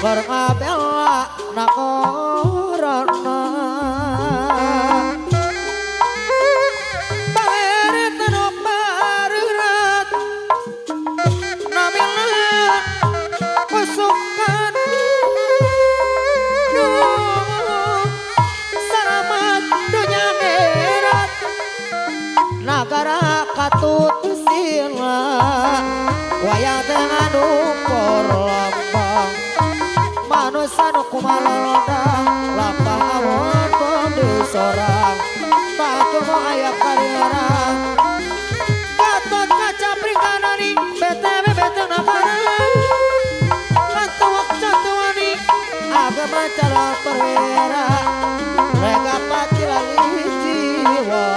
Karena bela nakorona Pangeran tanok barurat Namina pasukan Selamat dunia merat Nagara katut sila Wayang dengan ukur lambang Manusia nu kumalaldang Lapah awon kondi sorang Tak cuma ayak kariarang Gatot kaca pringkanani BTW bete nakarang Kantuak cantuani Agama cara perwira Rega pati lagi jiwa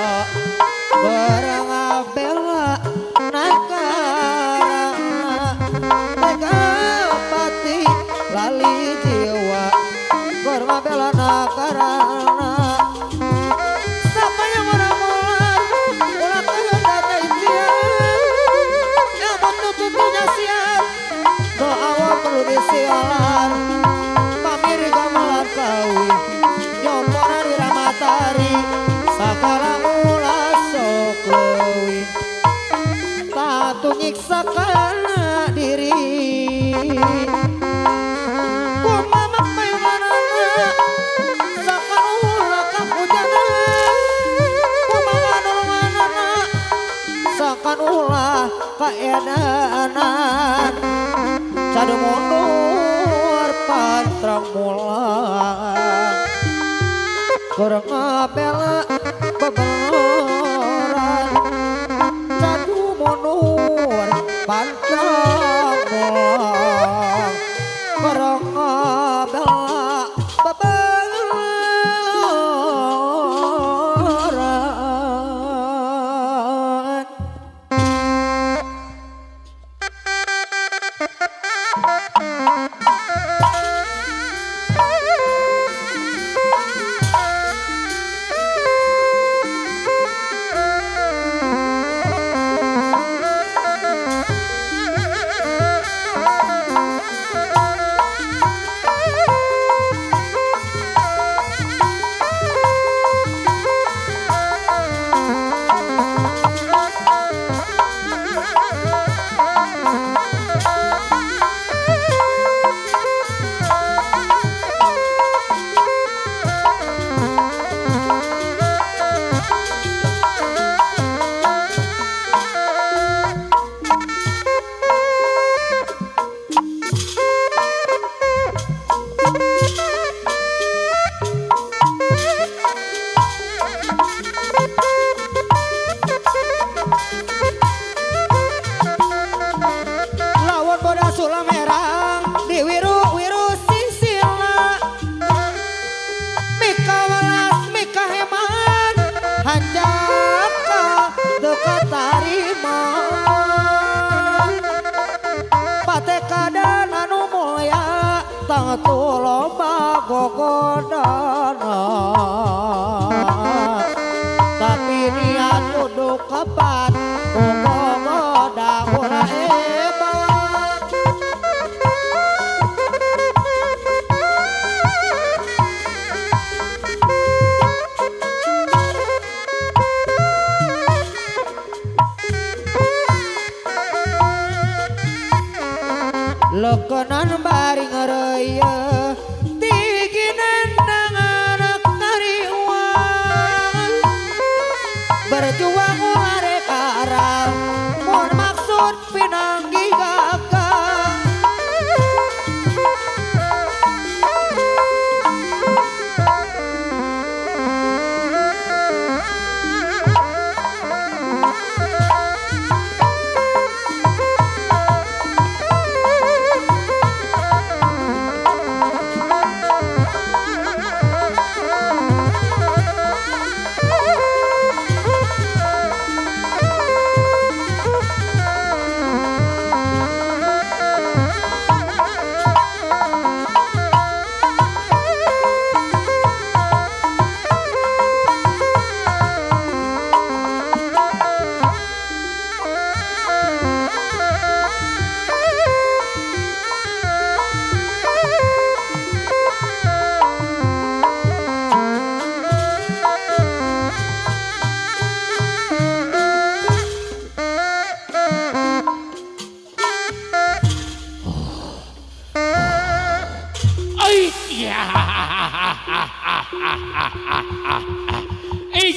Berangabela nakara Rega pati lali jiwa Berangabela nakarana Siapa yang orang mular Ulang kayu data impian Yang tututnya siap Doa awal perlu disialan Pamiri gamelan kawi Nyomoran di ramatari Sakala ulas sok lewi Tatu nyiksakan diri Kumamak mayunganana Sakala ulah kahujana Kumamak nulunganana Sakala ulah kaedanan Cadu mundur pantrang mulang Kurang bela bebeloran Cadu mundur pantrang mulang Kurang bela bebeloran Lawan boda sulam merang di wiru sisila Mika walas Mika heman Hanjaka dekat tarima Patekadan anu mulya Tangtu loba gogodana Tapi niat duduk kapan Gogoda ulah hebat Lekenan bari ngeraya Tiginan anak ngariwan Berjuang ulare karang Mun maksud pinanggi gagang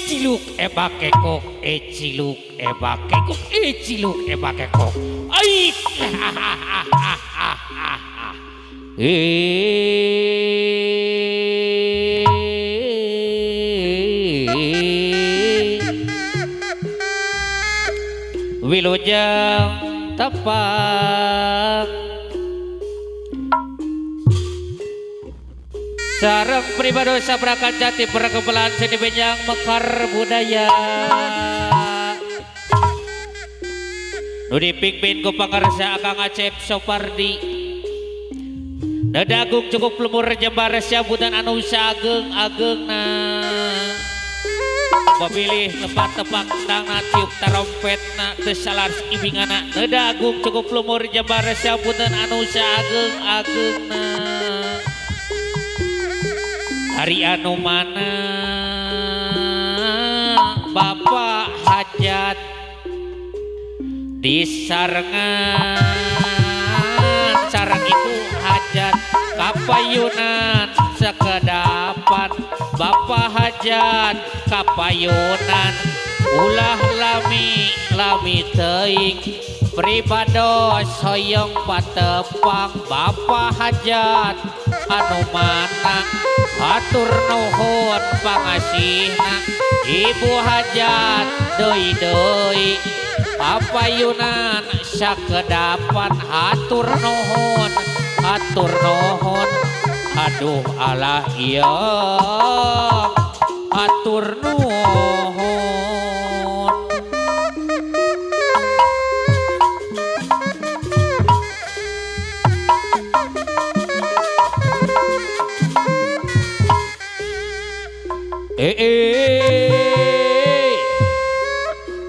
Ciluk eba kekok, ciluk eba kekok, ciluk eba kekok. Ai. Wilujeng tepak sareng pribadosa Prakan Jati perkebelan seni benjang mekar budaya nu dipimpin ku pangarsa Akang Acep Sopardi Dadagung cukup lemur jembar sambutan anu sageng-agengna pemilih lepat tepak tangna tiup tarompetna teu salar ibingana Dadagung cukup lemur jembar sambutan anu sageng-agengna hari anu mana Bapak hajat disarengan sareng itu hajat kapayunan sekedapan Bapak hajat kapayunan ulah lami teuing pribados hoyong patepang Bapak hajat anu mana hatur nuhun pangasihna ibu hajat deui papayunan sakedapan hatur nuhun aduh alah iya hatur nuhun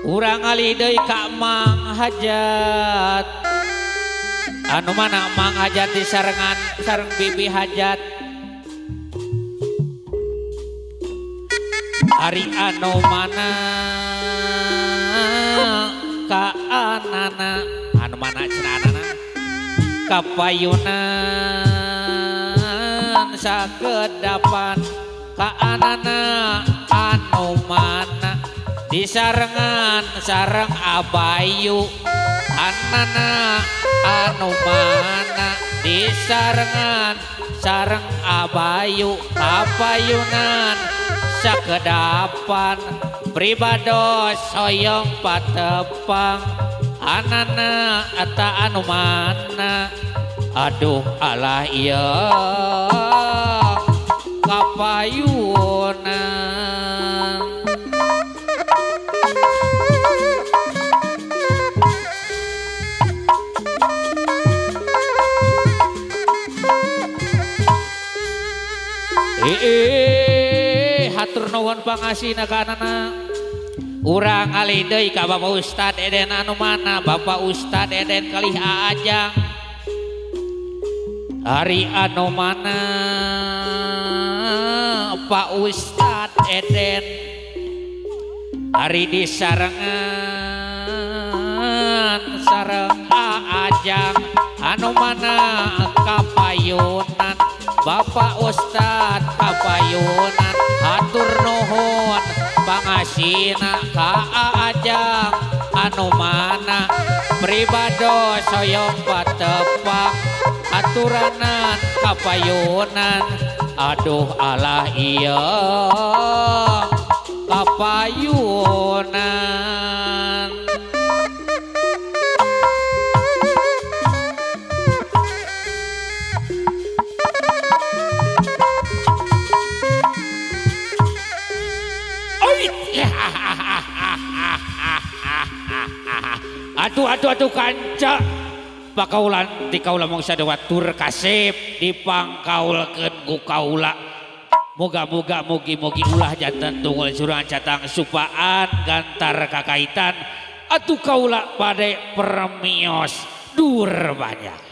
urang ali deui ka Mang Hajat anu mana Mang Hajat disarengan sareng Bibi Hajat hari anu mana ka anana anu mana cenah anana kapayunan sakedapan ka anana anu mana disarengan sareng Abayu anana anu mana disarengan sareng Abayu kapayunan sakedapan pribados hoyong patepang anana eta anu mana aduh alah iya kapayunan hatur nuhun pangasihna kanana urang ali deui ka Bapak Ustad Eden anu mana Bapak Ustad Eden kalih Aajang hari anu mana Pak Ustad Eden hari disarengan sareng Aajang anu mana kapayunan Bapak Ustad kapayunan hatur nuhun pangasihna ka Aajang anu mana pribados hoyong patepang aturanan kapayunan aduh alah iya kapayunan aduh kanca pakaulan di kaula mongsa dewatur kasep dipangkaulkeun ku kaula moga-moga mugi-mugi ulah janten tunggul surang catang supaan gantar kakaitan atuh kaula pade permios dur banyak